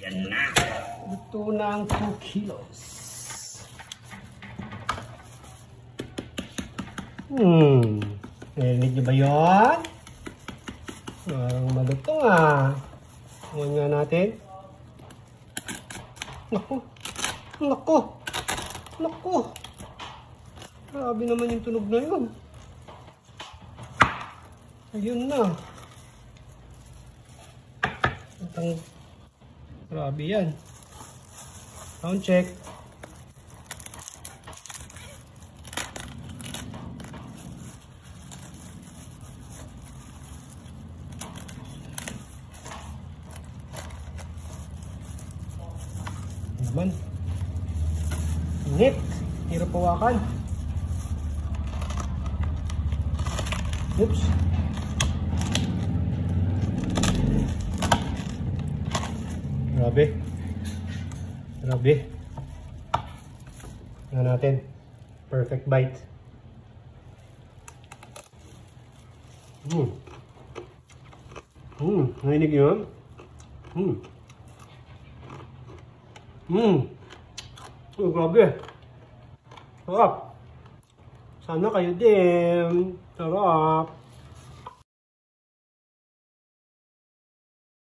Yan na. Ito na ang 2 kilos. Narinig niyo ba yun? Parang malutong ah. Huwag nga natin. Naku. Naku. Naku. Grabe naman yung tunog na yun. Ayun na. Grabe yan. Sound check. Naman. Init. Hirap hawakan. Oops. Grabe. Grabe. Tingnan natin. Perfect bite. Narinig yun? Oh, grabe. Sarap. Sana kayo din. Sarap.